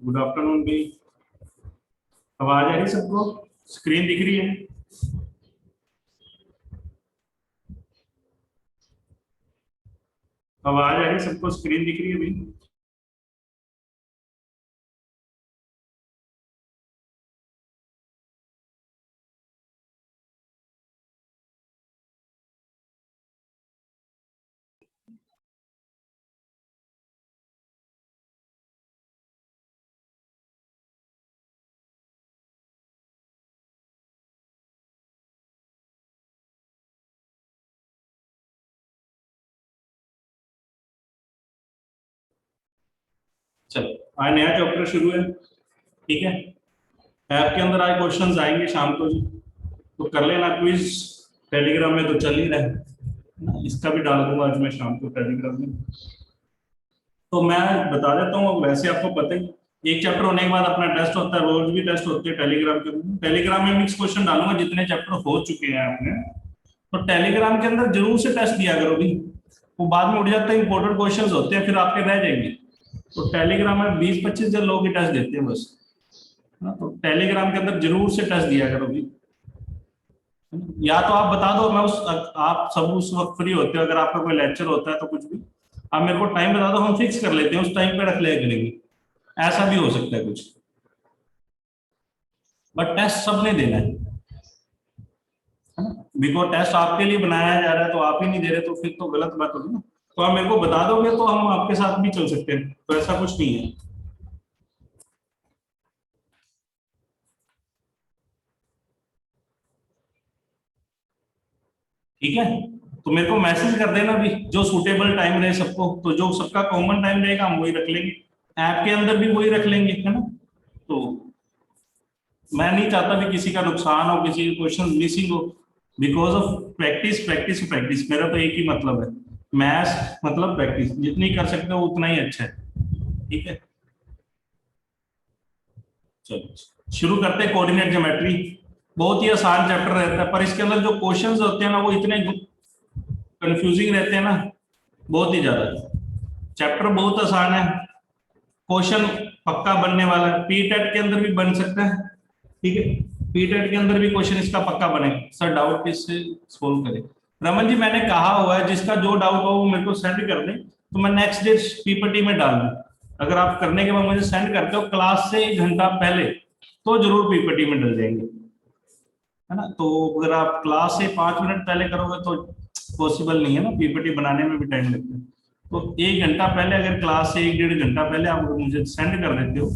Good afternoon भी। आवाज आ रही सबको? स्क्रीन दिख रही है? आवाज आ रही सबको? स्क्रीन दिख रही है भी? चलो, आज नया चैप्टर शुरू है, ठीक है। ऐप के अंदर आज क्वेश्चंस आएंगे शाम को जी, तो कर लेना क्विज। टेलीग्राम में तो चल ही रहा है, इसका भी डाल दूंगा आज मैं शाम को टेलीग्राम में। तो मैं बता देता हूँ, वैसे आपको पता ही, एक चैप्टर होने के बाद अपना टेस्ट होता है, रोज भी टेस्ट होते हैं टेलीग्राम के अंदर। टेलीग्राम में मिक्स क्वेश्चन डालूंगा जितने चैप्टर हो चुके हैं आपने, तो टेलीग्राम के अंदर जरूर से टेस्ट दिया करो भी। वो बाद में उठ जाते हैं, इंपॉर्टेंट क्वेश्चन होते हैं, फिर आपके रह जाएंगे। तो टेलीग्राम में 20-25 जन लोग ही टेस्ट देते हैं बस, तो टेलीग्राम के अंदर जरूर से टेस्ट दिया करो भी। या तो आप बता दो, मैं आप सब उस वक्त फ्री होते हो, अगर आपका कोई लेक्चर होता है तो कुछ भी आप मेरे को टाइम बता दो, हम फिक्स कर लेते हैं, उस टाइम पे रख लिया करेंगे। ऐसा भी हो सकता है कुछ, बट टेस्ट सब ने देना है ना। बिकॉज टेस्ट आपके लिए बनाया जा रहा है, तो आप ही नहीं दे रहे तो फिर तो गलत बात होगी ना। तो आप मेरे को बता दोगे तो हम आपके साथ भी चल सकते हैं, तो ऐसा कुछ नहीं है। ठीक है, तो मेरे को मैसेज कर देना भी, जो सूटेबल टाइम रहे सबको, तो जो सबका कॉमन टाइम रहेगा हम वही रख लेंगे, ऐप के अंदर भी वही रख लेंगे, है ना। तो मैं नहीं चाहता भी किसी का नुकसान हो, किसी क्वेश्चन मिसिंग हो, because of practice practice practice. मेरा तो एक ही मतलब है, मैथ्स मतलब प्रैक्टिस, जितनी कर सकते हो उतना ही अच्छा है, ठीक है। चलो शुरू करते हैं। कोऑर्डिनेट ज्योमेट्री बहुत ही आसान चैप्टर रहता है, पर इसके अंदर जो क्वेश्चंस होते हैं ना, वो इतने कंफ्यूजिंग रहते हैं ना, बहुत ही ज्यादा। चैप्टर बहुत आसान है, क्वेश्चन पक्का बनने वाला है, पीटेट के अंदर भी बन सकता है, ठीक है। पीटेट के अंदर भी क्वेश्चन इसका पक्का बने। सर डाउट किससे सोल्व करें? रमन जी मैंने कहा हुआ है, जिसका जो डाउट हो वो मेरे को सेंड कर दें, तो मैं नेक्स्ट डे पीपीटी में डाल दूं। अगर आप करने के बाद मुझे सेंड करते हो क्लास से 1 घंटा पहले, तो जरूर पीपीटी में डल जाएंगे, है ना। तो अगर आप क्लास से 5 मिनट पहले करोगे तो पॉसिबल नहीं है ना, पीपीटी बनाने में भी टाइम लगता है। तो 1 घंटा पहले, अगर क्लास से 1-1.5 घंटा पहले आप मुझे सेंड कर देते हो,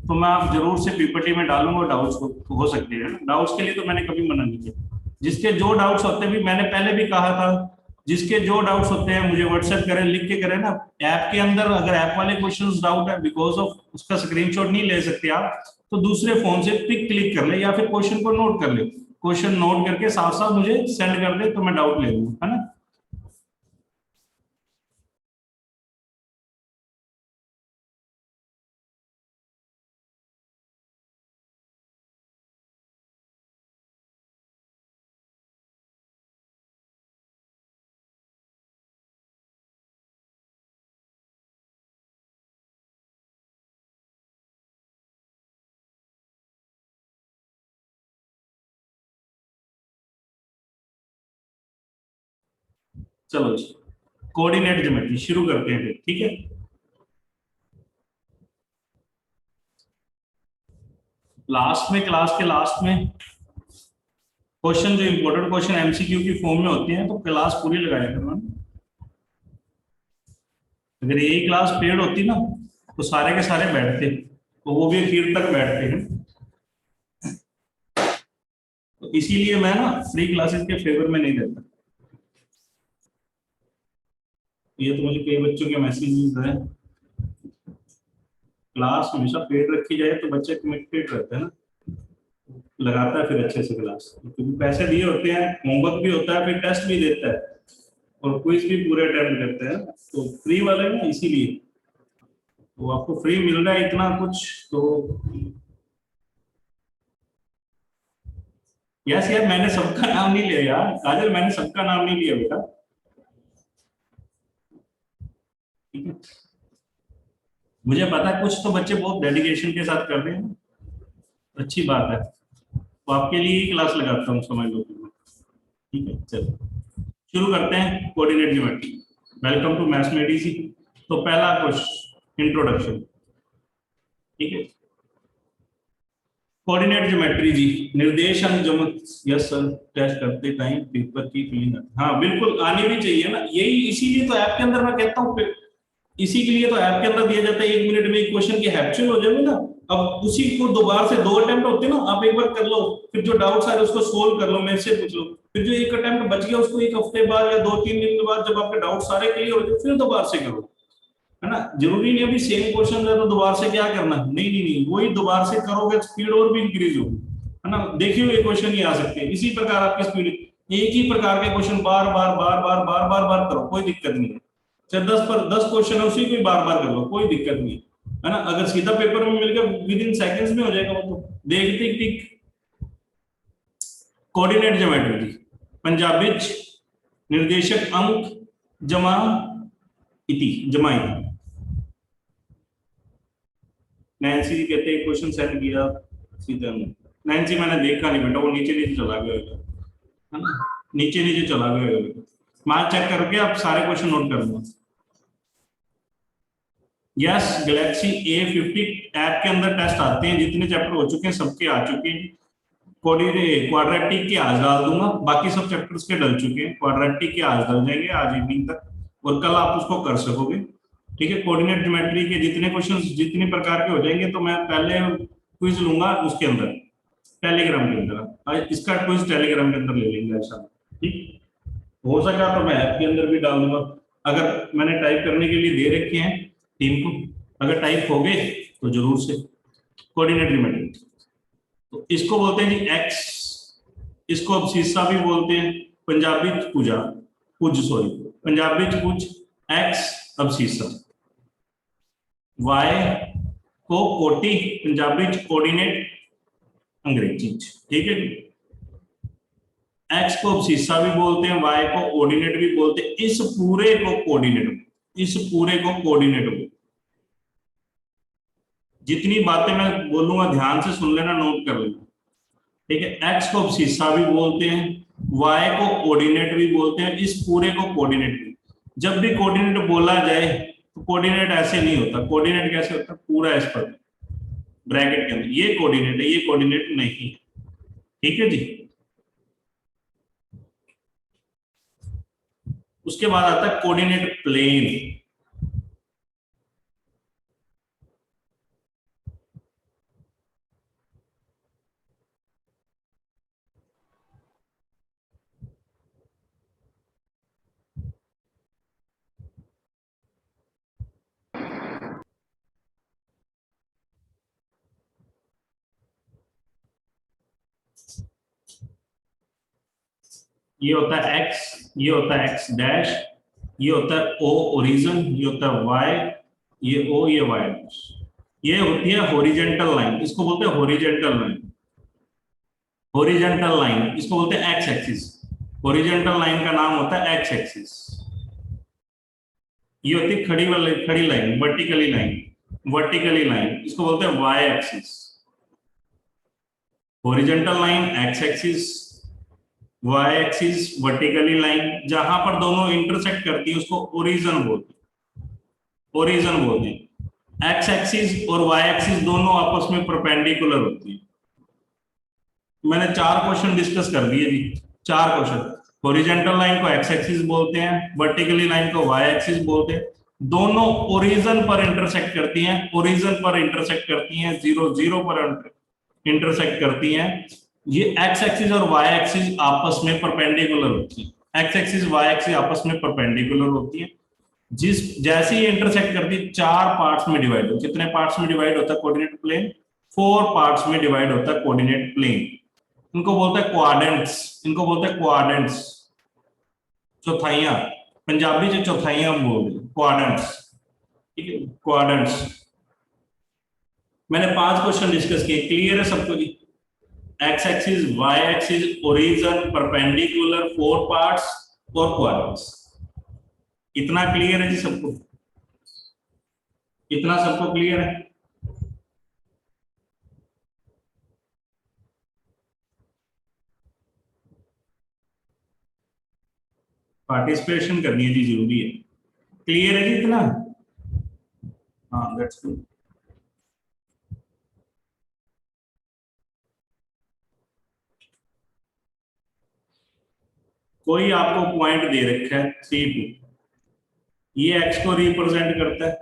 तो मैं आप जरूर से पीपीटी में डालूंगा। डाउट्स हो सकते हैं, डाउट्स के लिए तो मैंने कभी मना नहीं किया। जिसके जो डाउट्स होते हैं भी, मैंने पहले भी कहा था, जिसके जो डाउट्स होते हैं मुझे व्हाट्सएप करें, लिख के करें ना। ऐप के अंदर अगर ऐप वाले क्वेश्चंस डाउट है, बिकॉज ऑफ उसका स्क्रीनशॉट नहीं ले सकते आप, तो दूसरे फोन से पिक क्लिक कर ले या फिर क्वेश्चन को नोट कर ले, क्वेश्चन नोट करके साफ साफ मुझे सेंड कर दे तो मैं डाउट ले लूंगा, है ना। चलो जी, कोऑर्डिनेट ज्योमेट्री शुरू करते हैं फिर, ठीक है। लास्ट में, क्लास के लास्ट में क्वेश्चन, जो इंपॉर्टेंट क्वेश्चन एमसीक्यू की फॉर्म में होते हैं, तो क्लास पूरी लगाया करना। अगर यही क्लास पेड होती ना तो सारे के सारे बैठते, तो वो भी आखिर तक बैठते हैं। तो इसीलिए मैं ना फ्री क्लासेस के फेवर में नहीं देता। ये तो मुझे कई बच्चों के मैसेजेस है, क्लास हमेशा पेड रखी जाए तो बच्चे कमिटेड रहते हैं ना, लगाता है फिर अच्छे से क्लास, क्योंकि पैसे दिए होते हैं, होमवर्क भी होता है, फिर टेस्ट भी देता है और क्विज भी पूरे अटेम्प्ट करते हैं, तो फ्री वाले ना इसीलिए। तो आपको फ्री मिल रहा है इतना कुछ तो। यस यार, मैंने सबका नाम नहीं लिया यार काजल, मैंने सबका नाम नहीं लिया बेटा, ठीक है। मुझे पता है कुछ तो बच्चे बहुत डेडिकेशन के साथ कर रहे हैं, अच्छी बात है, तो आपके लिए ही क्लास लगाता हूँ, समझ लो, ठीक है। चलो शुरू करते हैं coordinate geometry. Welcome to mathematics. तो पहला क्वेश्चन इंट्रोडक्शन, ठीक है। कोऑर्डिनेट ज्योमेट्री जी, निर्देशांक ज्योमेट्री, यस सर, टेस्ट करते टाइम पेपर की फीलिंग, हाँ बिल्कुल आनी भी चाहिए ना, यही इसीलिए तो ऐप के अंदर मैं कहता हूँ, इसी के लिए तो ऐप के अंदर दिया जाता है 1 मिनट में एक क्वेश्चन की हैप्चुअल हो जाएगी ना। अब उसी को दोबारा से 2 अटेम्प्ट होते हैं ना, आप एक बार कर लो, फिर जो डाउट्स आ रहे उसको सोल्व कर लो, मेरे से पूछ लो, फिर जो एक अटेम्प्ट बच गया उसको एक हफ्ते बाद या 2-3 दिन के बाद जब आपके डाउट सारे क्लियर हो जाए फिर दोबारा से करो, है ना। जरूरी नहीं अभी सेम क्वेश्चन है तो दोबारा से क्या करना, नहीं नहीं नहीं, वही दोबारा से करोगे स्पीड और भी इंक्रीज होगी, है ना। देखिए ये क्वेश्चन ही आ सकते हैं, इसी प्रकार आपकी स्पीड, एक ही प्रकार के क्वेश्चन बार बार बार बार बार बार बार करो, कोई दिक्कत नहीं है। चाहे 10 क्वेश्चन है उसी को ही बार बार कर लो, कोई दिक्कत नहीं है ना। अगर सीधा पेपर में मिल गया विद इन सेकंड्स में हो जाएगा वो, तो देख टिक टिक। कोऑर्डिनेट ज्योमेट्री पंजाबी निर्देशक अंक जमा इति, जमा इति। नैन्सी जी कहते हैं क्वेश्चन सेंड किया सीधा में। नैन्सी मैंने देखा नहीं बेटा, वो नीचे नीचे चला गया होगा, है ना, नीचे नीचे चला गया होगा बेटा। मैं चेक करके आप सारे क्वेश्चन नोट कर लूंगा। यस, गैलेक्सी A50 ऐप के अंदर टेस्ट आते हैं, जितने चैप्टर हो चुके हैं सबके आ चुके हैं। क्वाड्रेटिक के आज डाल दूंगा, बाकी सब चैप्टर्स के डल चुके हैं, क्वाड्रेटिक के आज डल जाएंगे आज इवनिंग तक और कल आप उसको कर सकोगे, ठीक है। कोऑर्डिनेट ज्योमेट्री के जितने क्वेश्चन जितने प्रकार के हो जाएंगे तो मैं पहले क्विज लूंगा उसके अंदर, टेलीग्राम के अंदर, इसका क्विज टेलीग्राम के अंदर ले लेंगे ऐसा, ठीक। हो सका तो मैं ऐप के अंदर भी डाल दूंगा, अगर मैंने टाइप करने के लिए दे रखे हैं टीम को, अगर टाइप हो गए तो जरूर से। कोऑर्डिनेट ज्योमेट्री तो इसको बोलते हैं जी एक्स, इसको अब शीर्षा भी बोलते हैं, पंजाबी पूजा, पूज सॉरी, पंजाबी पूज, एक्स अब शीर्षा, वाई को कोटि, पंजाबी कोऑर्डिनेट अंग्रेजी, ठीक है। एक्स को अब शीर्षा भी बोलते हैं, वाई को कोऑर्डिनेट भी बोलते हैं, इस पूरे को कोऑर्डिनेट, इस पूरे को कोऑर्डिनेट बोलते। जितनी बातें मैं बोलूंगा ध्यान से सुन लेना, नोट कर लेना, ठीक है। एक्स को शीर्षा भी बोलते हैं, वाई को कोऑर्डिनेट भी बोलते हैं, इस पूरे को कोऑर्डिनेट भी। जब भी कोऑर्डिनेट बोला जाए तो कोऑर्डिनेट ऐसे नहीं होता, कोऑर्डिनेट कैसे होता है, पूरा इस पर ब्रैकेट के अंदर, ये कोऑर्डिनेट है, ये कोऑर्डिनेट नहीं, ठीक है जी। उसके बाद आता है कोऑर्डिनेट प्लेन। ये होता है एक्स, ये होता है एक्स डैश, ये होता है ओ ओरिजिन, ये होता है वाई, ये ओ, ये वाई डैश। ये होती है हॉरिजेंटल लाइन, इसको बोलते हैं हॉरिजेंटल लाइन। हॉरिजेंटल लाइन इसको बोलते हैं एक्स एक्सिस। हॉरिजेंटल लाइन का नाम होता है एक्स एक्सिस। ये होती है खड़ी वाली, खड़ी line, vertically line. Vertically line इसको बोलते हैं Y axis. Horizontal line X axis, Y axis vertically line, जहां पर दोनों इंटरसेक्ट करती है उसको ओरिजिन बोलते हैं। ओरिजिन बोलते हैं। एक्स एक्सिस और वाई एक्सिस दोनों आपस में परपेंडिकुलर होती है। मैंने 4 क्वेश्चन डिस्कस कर दिए जी। 4 क्वेश्चन। हॉरिजेंटल लाइन को एक्स एक्सिस बोलते हैं, वर्टिकली लाइन को वाई एक्सिस बोलते हैं। दोनों ओरिजिन पर इंटरसेक्ट करती हैं, ओरिजिन पर इंटरसेक्ट करती हैं, 0 0 पर इंटरसेक्ट करती हैं। ये एक्स एक्सिस और वाई एक्सिस आपस में परपेंडिकुलर होती है। एक्स एक्सिस वाई एक्सिस आपस में परपेंडिकुलर होती है। जिस जैसे ही इंटरसेक्ट करती है 4 पार्ट्स में डिवाइड हो। कितने पार्ट्स में डिवाइड होता है कोऑर्डिनेट प्लेन? 4 पार्ट्स में डिवाइड होता है कोऑर्डिनेट प्लेन। इनको बोलते हैं क्वाड्रेंट्स, इनको बोलते हैं क्वाड्रेंट्स, चौथाइयां। पंजाबी से चौथाइयां बोलते हैं क्वाड्रेंट्स। ठीक है, क्वाड्रेंट्स। मैंने 5 क्वेश्चन डिस्कस किए, क्लियर है सबको जी? X axis, Y axis, origin, perpendicular, 4 parts और क्वाड्रेंट्स। इतना क्लियर है जी सबको? इतना सबको क्लियर है? पार्टिसिपेशन करनी है जी, जरूरी है। क्लियर है जी इतना? हाँ, दैट्स गुड। कोई आपको पॉइंट दे रखा है 3 2, ये एक्स को रिप्रेजेंट करता है,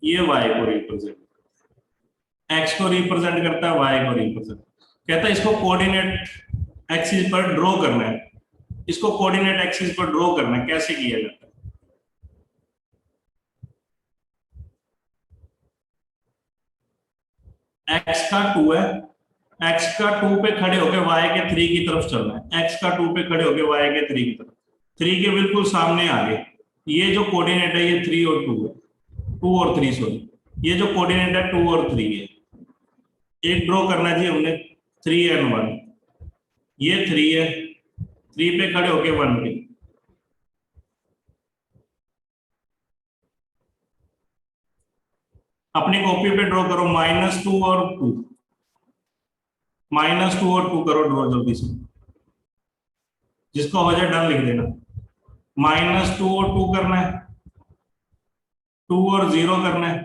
ये वाई को रिप्रेजेंट, एक्स को रिप्रेजेंट करता है, वाई को रिप्रेजेंट। कहता है इसको कोऑर्डिनेट एक्सिस पर ड्रॉ करना है, इसको कोऑर्डिनेट एक्सिस पर ड्रॉ करना है। कैसे किया जाता है? एक्स का 2 है, एक्स का 2 पे खड़े होकर वाई के 3 की तरफ चलना है। एक्स का 2 पे खड़े होकर वाई के 3 की तरफ, 3 के बिल्कुल सामने आगे। ये जो कोऑर्डिनेट है ये 3 और 2 है, 2 और 3 सॉरी। ये जो कोऑर्डिनेट है 2 और 3 है। एक ड्रॉ करना चाहिए हमने, 3 एंड 1। ये 3 है, 3 पे खड़े होके 1 पे। अपनी कॉपी पे ड्रॉ करो, -2 और 2, -2 और 2 करो ड्रॉ जल्दी से। जिसको हो जाए डन लिख देना। -2 और 2 करना है, 2 और 0 करना है,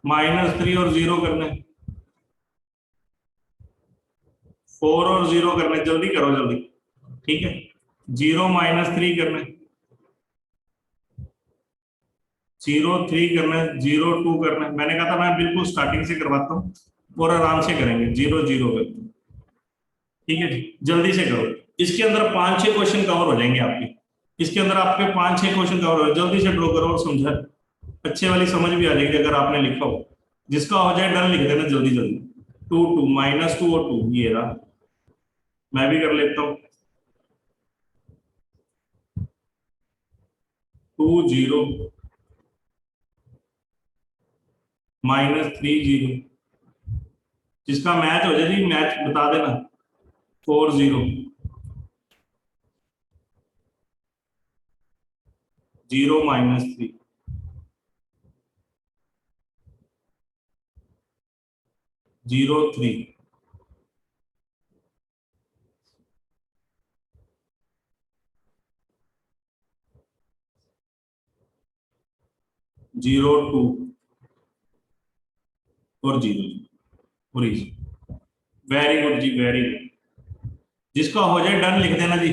-3 और 0 करना है, 4 और 0 करना है। जल्दी करो जल्दी, ठीक है। 0 -3 करना है, 0 3 करना है, 0 2 करना है। मैंने कहा था मैं बिल्कुल स्टार्टिंग से करवाता हूँ और आराम से करेंगे। 0 0 करते हैं, ठीक है जी। जल्दी से करो, इसके अंदर 5 6 क्वेश्चन कवर हो जाएंगे आपके। इसके अंदर आपके 5 6 क्वेश्चन कवर हो, जल्दी से ड्रॉ करो और समझा, अच्छे वाली समझ भी आ जाएगी अगर आपने लिखा हो। जिसका हो जाए डन लिख देना जल्दी जल्दी। 2 2 -2 और 2, ये रहा। मैं भी कर लेता हूँ। 2 0 -3 0। जिसका मैच हो जाए जी मैच बता देना। 4 0 0 -3 0 3 0 2 और 0 ओरिजिन। वेरी गुड जी, वेरी गुड। जिसका हो जाए डन लिख देना जी।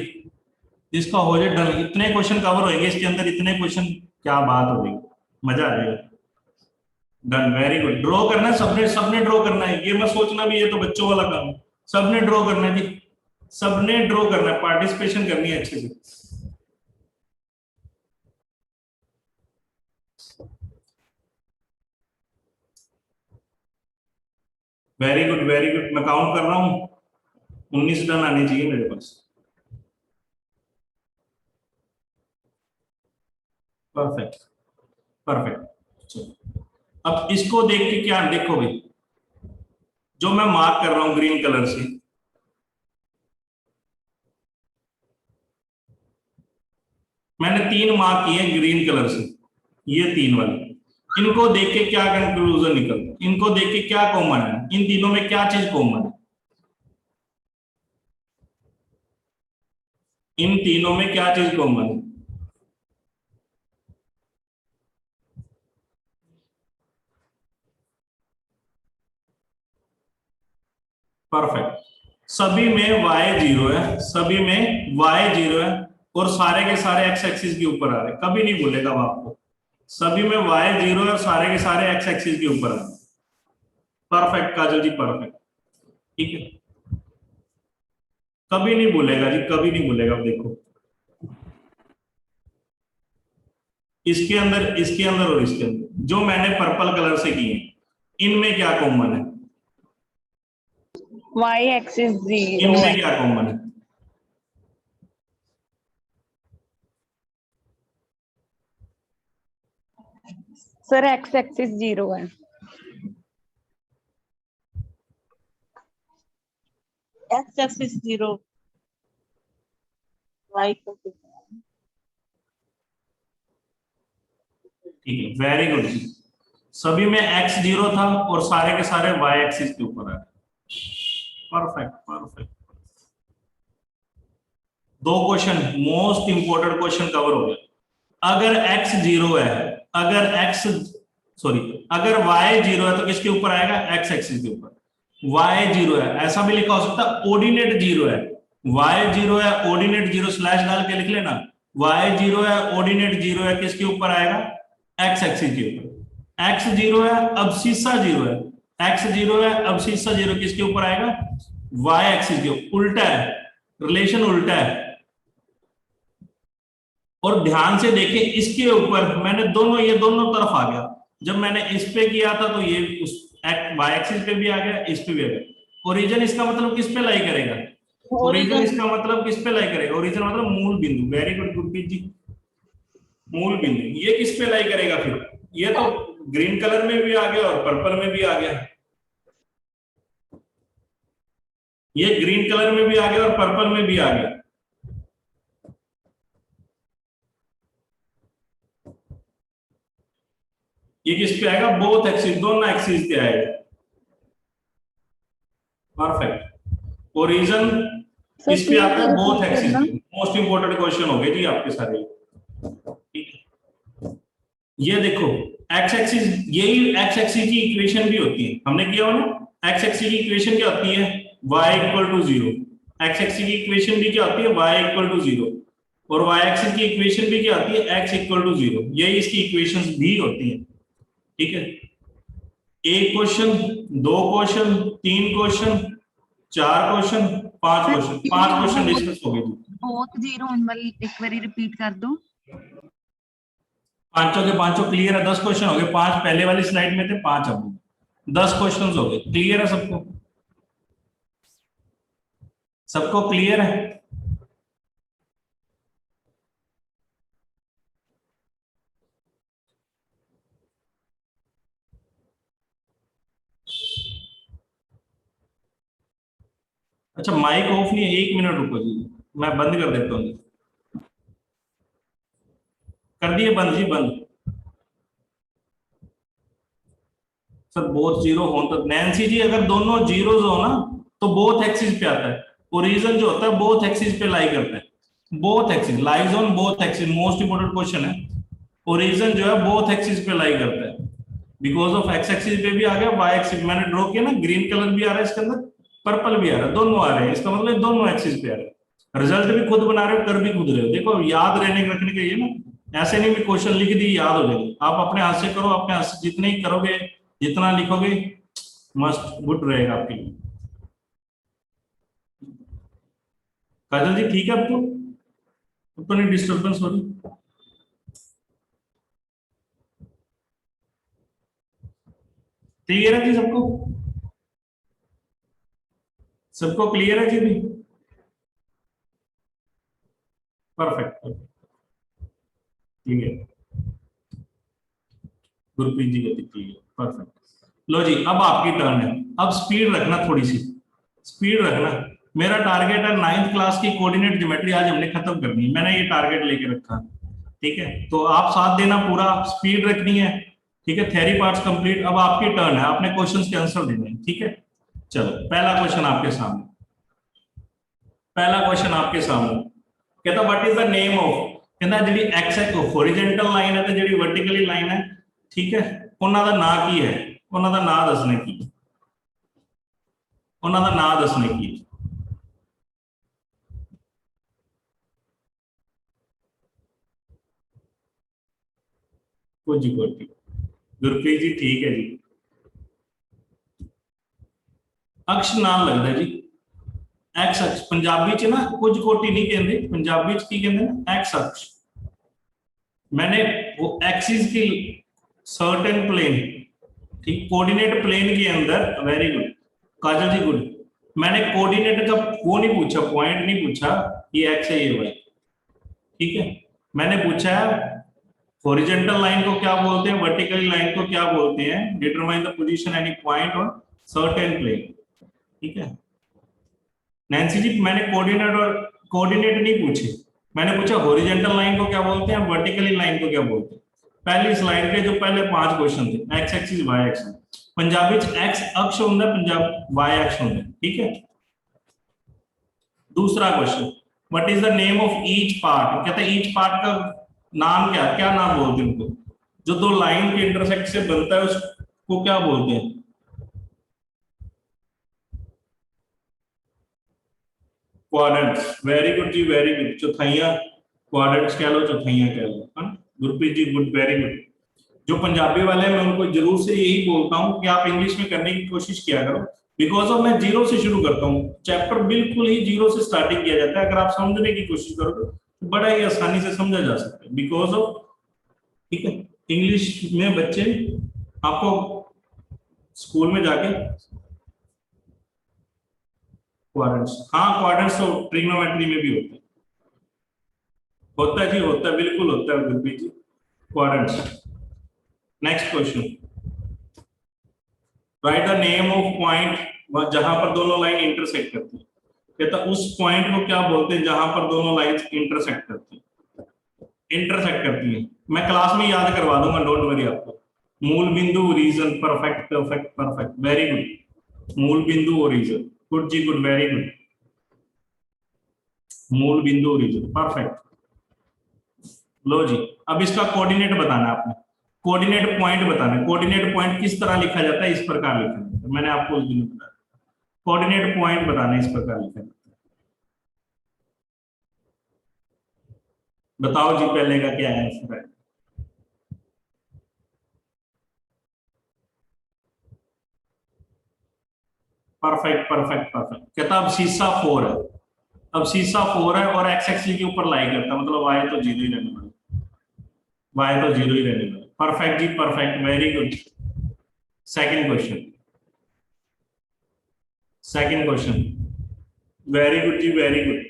जिसका हो जाए डन। इतने क्वेश्चन कवर होंगे इसके अंदर, इतने क्वेश्चन, क्या बात हो गई, मजा आ जाएगा। Done, very good. ड्रॉ करना है सबने, सबने ड्रॉ करना है। ये मत सोचना भी ये तो बच्चों वाला काम है। सबने ड्रॉ करना है जी, सबने ड्रॉ करना है, पार्टिसिपेशन करनी है अच्छे से। Very good, very good. मैं काउंट कर रहा हूँ, 19 डन आने चाहिए मेरे पास। Perfect perfect. अब इसको देख के क्या देखो भाई, जो मैं मार्क कर रहा हूं ग्रीन कलर से, मैंने 3 मार्क किए ग्रीन कलर से, ये 3 वाले। इनको देख के क्या कंक्लूजन निकलता, इनको देख के क्या कॉमन है, इन तीनों में क्या चीज कॉमन है, इन तीनों में क्या चीज कॉमन है? परफेक्ट। सभी में y 0 है, सभी में y 0 है, और सारे के सारे x एक्सिस के ऊपर आ रहे, कभी नहीं भूलेगा वो आपको। सभी में y 0 है और सारे के सारे x एक्सिस के ऊपर आ रहे। परफेक्ट काजल जी, परफेक्ट। ठीक है, कभी नहीं भूलेगा जी, कभी नहीं भूलेगा। अब देखो इसके अंदर और इसके अंदर जो मैंने पर्पल कलर से किए, इनमें क्या कॉमन है? y एक्सिस 0 इनमें है क्या कॉमन है? सर, x एक्सिस 0 है। x axis 0, y equal to ठीक है, वेरी गुड। सभी में x 0 था और सारे के सारे y एक्सिस के ऊपर है। Perfect perfect. 2 question, most important question cover हो गया। अगर x 0 है, अगर x सॉरी अगर y 0 है तो किसके ऊपर आएगा? x एक्सिस के ऊपर। y 0 है, ऐसा भी लिखा हो सकता है ऑर्डिनेट 0 है, y 0 है ऑर्डिनेट 0 स्लैश डाल के लिख लेना, y 0 है ऑर्डिनेट 0 है, किसके ऊपर आएगा? x एक्सिस के ऊपर। x 0 है अब्सिस्सा 0 है, x 0 है अब्सिस्सा 0 किसके ऊपर आएगा? y एक्सिस के ऊपर। उल्टा है, रिलेशन उल्टा है। और ध्यान से देखिए, इसके ऊपर मैंने दोनों, ये दोनों तरफ आ गया। जब मैंने इस पे किया था तो ये उस y एक्सिस पे भी आ गया, इस पे भी आ गया। ओरिजिन इसका मतलब किस पे लाई करेगा? ओरिजिन इसका मतलब किस पे लाई करेगा? ओरिजिन मतलब मूल बिंदु। वेरी गुड गुरप्रीत जी, मूल बिंदु। ये किस पे लाई करेगा फिर? ये तो ग्रीन कलर में भी आ गया और पर्पल में भी आ गया, ये ग्रीन कलर में भी आ गया और पर्पल में भी आ गया। ये किस पे आएगा? बोथ एक्सिस, दोनों एक्सिस पे आएगा। परफेक्ट। ओरिजिन किस पे आता है? बोथ एक्सिस पे। मोस्ट इंपोर्टेंट क्वेश्चन हो गए जी आपके सारे। ठीक है, ये देखो एक्स एक्सिस, यही एक्स एक्सिस की इक्वेशन भी होती है, हमने किया हो ना। एक्स एक्सिस की इक्वेशन क्या होती है? y equal to 0। X axis की इक्वेशन भी क्या होती है? y equal to 0। और y एक्सिस की इक्वेशन भी क्या होती है? x equal to 0। यही इसकी इक्वेशंस भी होती हैं। ठीक है, एक question, 2 question, 3 question, 4 question, 5 question, 5 question discuss हो गए जी। बोथ 0 एक बारी रिपीट कर दो। पांचों के पांचों क्लियर है? 10 क्वेश्चन हो गए, 5 पहले वाली स्लाइड में थे, 5 अब 10 क्वेश्चन हो गए। क्लियर है सबको? सबको क्लियर है? अच्छा, माइक ऑफ नहीं है, 1 मिनट रुको जी, मैं बंद कर देता हूँ। कर दिए बंद जी, बंद। सर बोथ 0 हो तो नैन्सी जी, अगर दोनों जीरोस हो ना तो बोथ एक्सिस पे आता है। ओरिजिन जो होता है बोथ एक्सिस पे लाई करता है। Both axis lies on both axis, most important question है। ओरिजिन जो है बोथ एक्सिस पे लाई करता है। बिकॉज ऑफ एक्स एक्सिस पे भी आ गया, वाई एक्सिस मैंने ड्रॉ किया ना, ग्रीन कलर भी आ रहा है इसके अंदर, पर्पल भी आ रहा है, दोनों आ रहे हैं। इसका मतलब दोनों एक्सिस पे आ रहे हैं। रिजल्ट भी खुद बना रहे हो, कर भी खुद रहे हो। देखो याद रहने रखने के लिए ना, ऐसे नहीं भी क्वेश्चन लिख दी याद हो जाएगी। आप अपने हाथ से करो, अपने हाथ से जितने ही करोगे, जितना लिखोगे, मस्त गुड रहेगा आपके लिए। काजल जी ठीक है? आपको तो नहीं डिस्टर्बेंस हो रही? क्लियर है जी सबको? सबको क्लियर है जी भी? Perfect, clear. गुरप्रीत जी गति क्लियर, परफेक्ट। लो जी अब आपकी टर्न है। अब स्पीड रखना, थोड़ी सी स्पीड रखना। मेरा टारगेट है 9th क्लास की कोऑर्डिनेट ज्योमेट्री आज हमने खत्म करनी है, मैंने ये टारगेट लेके रखा। ठीक है, तो आप साथ देना, पूरा स्पीड रखनी है। ठीक है, थ्योरी पार्ट्स कंप्लीट। अब आपकी टर्न है, आपने क्वेश्चंस के आंसर देने हैं। ठीक है, चलो पहला क्वेश्चन आपके सामने। पहला क्वेश्चन आपके सामने कहता what is the name of, कहता ਜਿਹੜੀ x हॉरिजॉन्टल लाइन है ਤੇ ਜਿਹੜੀ वर्टिकली लाइन है, ठीक है, ਉਹਨਾਂ ਦਾ ਨਾਂ ਕੀ ਹੈ, ਉਹਨਾਂ ਦਾ ਨਾਂ ਦੱਸਣੇ ਕੀ ਹੈ, ਉਹਨਾਂ ਦਾ ਨਾਂ ਦੱਸਣੇ ਕੀ ਹੈ। ਕੁਝ ਕੋਟੀ, ਗੁਰਪ੍ਰੀਤ ਜੀ ਠੀਕ ਹੈ ਜੀ। ਅਕਸ਼ ਨਾਲ ਲੱਗਦਾ ਜੀ, एक्स अक्ष पंजाबी च ना कुछ कोटि नहीं कहते, पंजाबी च की कहते हैं एक्स अक्ष। मैंने वो एक्सिस की सर्टेन प्लेन, ठीक, कोऑर्डिनेट प्लेन के अंदर, वेरी गुड काजल जी गुड, मैंने कोऑर्डिनेट का वो नहीं पूछा, पॉइंट नहीं पूछा ये एक्स है ये वाई। ठीक है, मैंने पूछा हॉरिजॉन्टल लाइन को क्या बोलते हैं, वर्टिकल लाइन को क्या बोलते हैं, determine the position any point on certain plane. ठीक है नैन्सी जी, मैंने कोऑर्डिनेट नहीं पूछे, मैंने पूछा हॉरिजॉन्टल लाइन को क्या बोलते हैं, वर्टिकली लाइन को क्या बोलते हैं। पहली स्लाइड के जो पहले 5 क्वेश्चन थे, X axis Y axis, Punjabi च एक्स अक्ष होता है, पंजाब वाई अक्ष होता है। ठीक है, दूसरा question what is the name of each part, कहते हैं ईच पार्ट का नाम क्या, क्या नाम बोलते हैं उनको, जो दो लाइन के इंटरसेक्ट से बनता है उसको क्या बोलते हैं। क्वाड्रेंट्स, वेरी गुड जी वेरी गुड, चौथाइयां क्वाड्रेंट्स कह लो, चौथाइयां कह लो। हाँ Gurpreet ji good very good. जो पंजाबी वाले हैं मैं उनको जरूर से यही बोलता हूं कि आप इंग्लिश में करने की कोशिश किया करो, बिकॉज ऑफ मैं जीरो से शुरू करता हूं, चैप्टर बिल्कुल ही जीरो से स्टार्टिंग किया जाता है। अगर आप समझने की कोशिश करोगे तो बड़ा ही आसानी से समझा जा सकता है, बिकॉज ऑफ, ठीक है, इंग्लिश में बच्चे आपको स्कूल में जाके क्वाड्रेंट्स, हाँ क्वाड्रेंट्स तो ट्रिग्नोमेट्री में भी होता है जी, होता है बिल्कुल होता है Gurpreet ji, quadrants. Next question, write the name of point जहां पर दोनों लाइन इंटरसेक्ट करती है, कहता उस पॉइंट को क्या बोलते हैं जहां पर दोनों लाइंस इंटरसेक्ट करती है। मैं क्लास में याद करवा दूंगा, डोंट वरी आपको। मूल बिंदु, region, perfect perfect perfect, very good. मूल बिंदु और रीजन, गुड जी गुड वेरी गुड। मूल बिंदु और रीजन, परफेक्ट। लो जी अब इसका कोऑर्डिनेट बताना है आपने, कोऑर्डिनेट पॉइंट बताना है। कोऑर्डिनेट पॉइंट किस तरह लिखा जाता है, इस प्रकार लिखा जाता है, मैंने आपको उस दिन बताया। कोऑर्डिनेट पॉइंट बताना है, इस प्रकार लिखा जाता है। बताओ जी पहले का क्या आंसर है। Perfect perfect perfect. कहता अब शीशा 4 है, अब शीशा 4 है और एक्स एक्सिस के ऊपर लाई करता है, मतलब वाई तो जीरो ही रहने वाला, वाई तो जीरो ही रहने वाला। परफेक्ट जी perfect, very good. Second question, second question, very good जी वेरी गुड।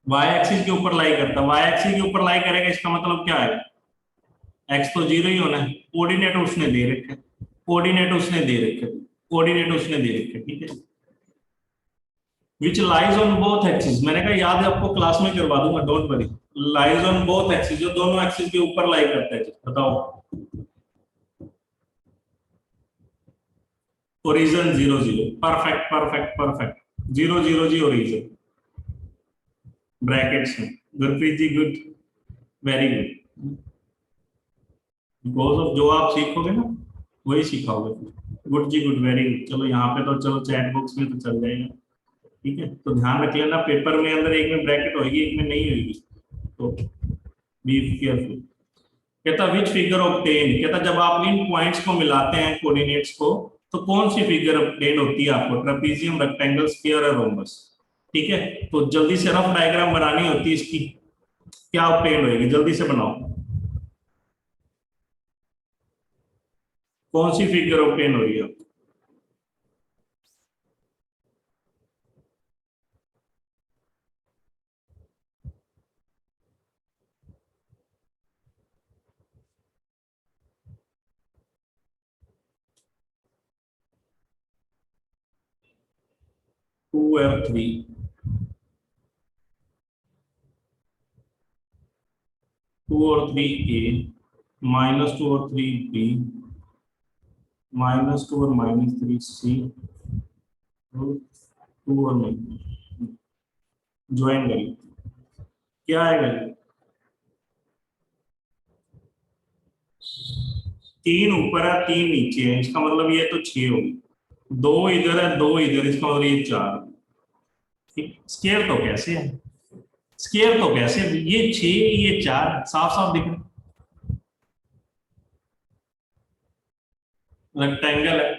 वाई एक्सिस के ऊपर लाई करता, वाई एक्सिस के ऊपर लाई करेगा, इसका मतलब क्या है, एक्स तो जीरो ही होना है। कोऑर्डिनेट उसने दे रखे, कोऑर्डिनेट उसने दे रखे, कोऑर्डिनेट उसने दे रखे, ठीक है। Which lies on both axis, मैंने कहा याद है आपको, क्लास में करवा दूंगा, don't worry. Lies on both axis, जो दोनों एक्सिस के ऊपर लाई करता है, बताओ। ओरिजिन 0 0, परफेक्ट परफेक्ट परफेक्ट, 0 0 जी ओरिजिन ब्रैकेट्स में। Gurpreet ji good very good. Because of जो आप सीखोगे ना वही सिखाओगे। गुड जी गुड वेरी गुड। चलो यहाँ पे तो चलो चैट बॉक्स में तो चल जाएगा, ठीक है। तो ध्यान रख लेना, पेपर में अंदर एक में ब्रैकेट होगी एक में नहीं होगी, तो बी केयरफुल। कहता विच फिगर ऑब्टेन, कहता जब आप इन पॉइंट्स को मिलाते हैं कोऑर्डिनेट्स को तो कौन सी फिगर ऑब्टेन होती है आपको, ट्रेपेजियम, रेक्टेंगल, स्फीयर और रोम्बस, ठीक है। तो जल्दी से रफ डायग्राम बनानी होती है इसकी, क्या ऑब्टेन होगी, जल्दी से बनाओ। कौन सी फिगर ऑब्टेन हो रही है, 2f3 2 और 3a -2 और 3b -2 और -3c 2 और ज्वाइन करिए, क्या आएगा? 3 ऊपर है 3 नीचे है, इसका मतलब ये तो 6 होगी, 2 इधर है 2 इधर, इसका मतलब ये 4। ठीक, स्केयर तो कैसे है, स्केयर तो कैसे, ये 6 ये 4 साफ साफ दिख रहा। रेक्टेंगल है,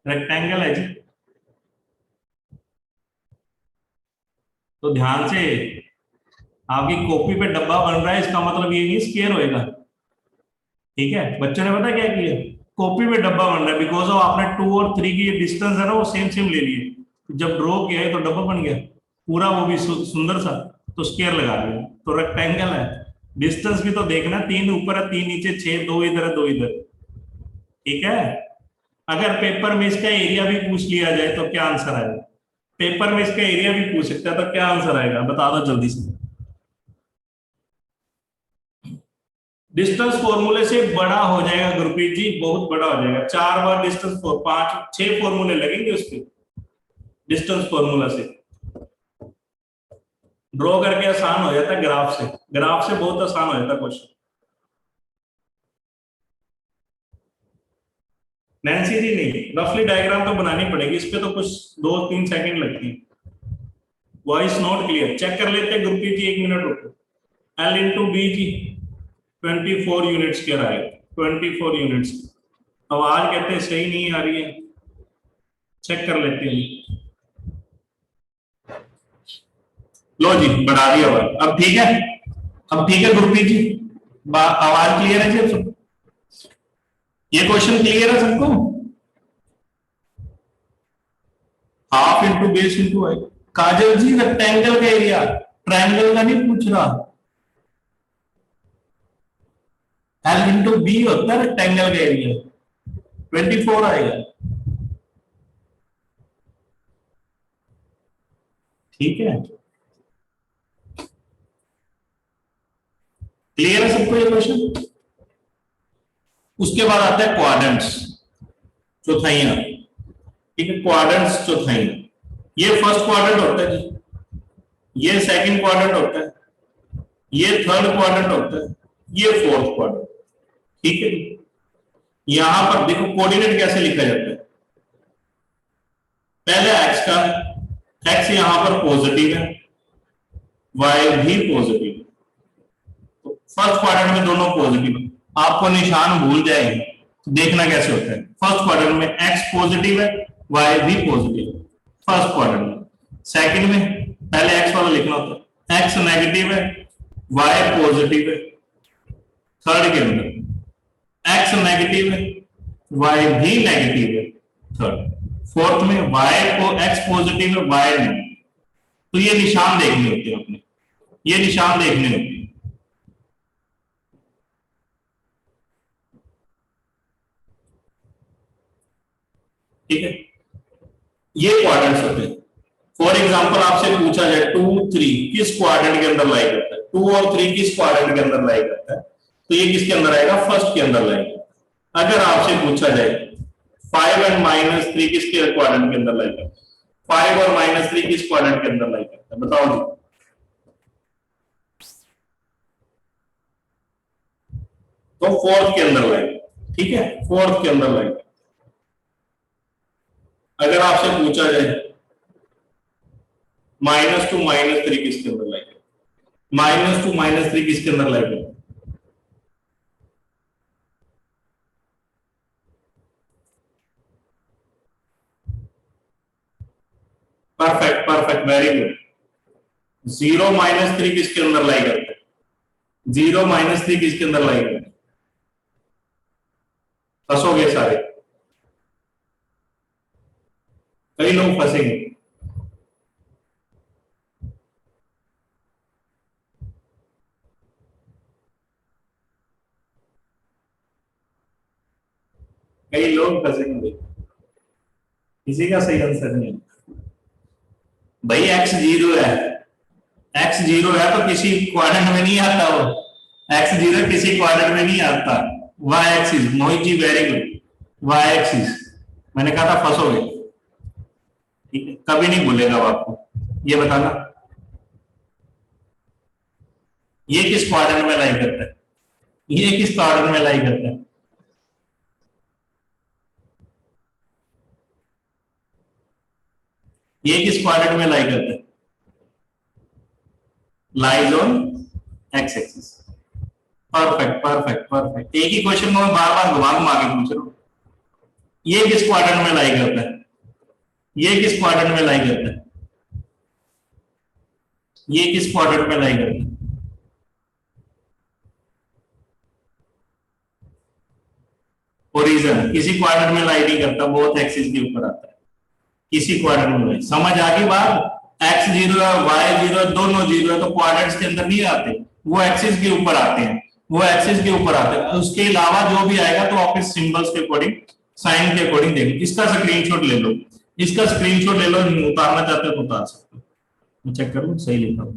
रेक्टेंगल है जी। तो ध्यान से, आपकी कॉपी पे डब्बा बन रहा है, इसका मतलब ये नहीं स्केयर होएगा। ठीक है, बच्चों ने पता क्या किया, कॉपी पे डब्बा बन रहा है, बिकॉज ऑफ आपने 2 और 3 की ये डिस्टेंस है ना, वो सेम सेम ले लिए, जब ड्रॉ किया है तो डब्बा बन गया पूरा, वो भी सुंदर सा, तो स्केयर लगा दिया, तो रेक्टेंगल है। डिस्टेंस भी तो देखना, 3 ऊपर है 3 नीचे, 6, 2 इधर है 2 इधर। ठीक है, अगर पेपर में इसका एरिया भी पूछ लिया जाए तो क्या आंसर आएगा? पेपर में इसका एरिया भी पूछ सकता है तो क्या आंसर आएगा, बता दो जल्दी से। डिस्टेंस फॉर्मूले से बड़ा हो जाएगा गुरप्रीत जी, बहुत बड़ा हो जाएगा, 4 बार डिस्टेंस, 5 6 फॉर्मूले लगेंगे उसके डिस्टेंस फॉर्मूला से। ड्रॉ करके आसान हो जाता है, ग्राफ से, ग्राफ से बहुत आसान हो जाता है क्वेश्चन। नैन्सी जी नहीं, रफली डायग्राम तो बनानी पड़ेगी, इस पे तो कुछ 2-3 सेकंड लगती है। वॉइस नोट क्लियर चेक कर लेते हैं गुरप्रीत जी, 1 मिनट रुको। L इंटू बी जी 24 यूनिट्स के आए, 24 यूनिट्स। आवाज कहते हैं सही नहीं आ रही है, चेक कर लेते हैं। लो जी, बढ़ा दी आवाज, अब ठीक है, अब ठीक है गुरप्रीत जी, आवाज क्लियर है जी सबको? ये क्वेश्चन क्लियर है सबको? हाफ इंटू बेस इंटू आई। काजल जी रेक्टेंगल का एरिया, ट्रायंगल का नहीं पूछ रहा। एल इंटू बी होता है रेक्टेंगल का एरिया, 24 आएगा। ठीक है, क्लियर है सबको ये क्वेश्चन? उसके बाद आता है क्वाड्रेंट्स, चौथाइयां। ठीक है, क्वाड्रेंट्स चौथाइयां, ये फर्स्ट क्वाड्रेंट होता है जी, ये सेकंड क्वाड्रेंट होता है, ये थर्ड क्वाड्रेंट होता है, ये फोर्थ क्वाड्रेंट। ठीक है, यहां पर देखो कोऑर्डिनेट कैसे लिखा जाता है। पहले एक्स का, एक्स यहां पर पॉजिटिव है, वाई भी पॉजिटिव है, तो फर्स्ट क्वाड्रेंट में दोनों पॉजिटिव है। आपको निशान भूल जाएंगे तो देखना कैसे होता है। फर्स्ट क्वाड्रेंट में एक्स पॉजिटिव है, वाई भी पॉजिटिव है, फर्स्ट क्वाड्रेंट में। सेकंड में पहले एक्स वाला लिखना होता है, एक्स नेगेटिव है, वाई पॉजिटिव है। थर्ड के अंदर एक्स नेगेटिव है, वाई भी नेगेटिव है, थर्ड। फोर्थ में वाई को एक्स पॉजिटिव है, वाई नहीं। तो ये निशान देखने होते हैं अपने, ये निशान देखने होते हैं। ठीक है, ये क्वाड्रेंट्स होते हैं। फॉर एग्जांपल आपसे पूछा जाए 2 3 किस क्वाड्रेंट के अंदर लाई करता है, 2 और 3 किस क्वाड्रेंट के अंदर लाई करता है, तो ये किसके अंदर आएगा, फर्स्ट के अंदर लाई करता है। अगर आपसे पूछा जाए 5 एंड -3 किसके क्वाड्रेंट के अंदर लाई करता है, 5 और -3 किस क्वाड्रेंट के अंदर लाई करता है, बताओ जी। तो फोर्थ के अंदर लाई, ठीक है, फोर्थ के अंदर लाई। अगर आपसे पूछा जाए -2 -3 किसके अंदर लाई करता है, -2 -3 किसके अंदर लाई करता है, परफेक्ट परफेक्ट, वेरी गुड। 0 -3 किसके अंदर लाई करता है, 0 -3 किसके अंदर लाई करता है, फंसोगे सारे, कई लोग फंसेंगे। कई लोग फंसेंगे, किसी का सही आंसर नहीं है। भाई एक्स जीरो है, एक्स जीरो है तो किसी क्वाड्रेंट में नहीं आता वो, एक्स जीरो किसी क्वाड्रेंट में नहीं आता। Y axis, Mohit ji very good, Y axis, मैंने कहा था फंसोगे, ठीक है, कभी नहीं भूलेगा वो आपको। ये बताना ये किस क्वाड्रेंट में लाई करता है, ये किस क्वाड्रेंट में लाई करता है? ये किस क्वाड्रेंट में लाई करता है? Lies on x axis. Perfect perfect perfect. एक ही क्वेश्चन को मैं बार बार घुमा घुमा के पूछ रहा हूं। ये किस क्वाड्रेंट में लाई करता है? ये किस क्वाड्रेंट में लाई करता है? ये किस क्वाड्रेंट में लाई करता है? ओरिजिन किसी क्वाड्रेंट में लाई नहीं करता, बहुत एक्सिस के ऊपर आता है, किसी क्वाड्रेंट में लाई। समझ आ गई बात? एक्स जीरो है, वाई जीरो है, दोनों जीरो है तो क्वाड्रेंट्स के अंदर नहीं आते, वो एक्सिस के ऊपर आते हैं, वो एक्सिस के ऊपर आते हैं। उसके अलावा जो भी आएगा तो आप इस सिंबल्स के अकॉर्डिंग, साइन के अकॉर्डिंग देखें। इसका स्क्रीनशॉट ले लो, इसका स्क्रीनशॉट ले लो, उतारना चाहते हो तो उतार सकते हो। मैं चेक कर लूं सही लिखा हूं,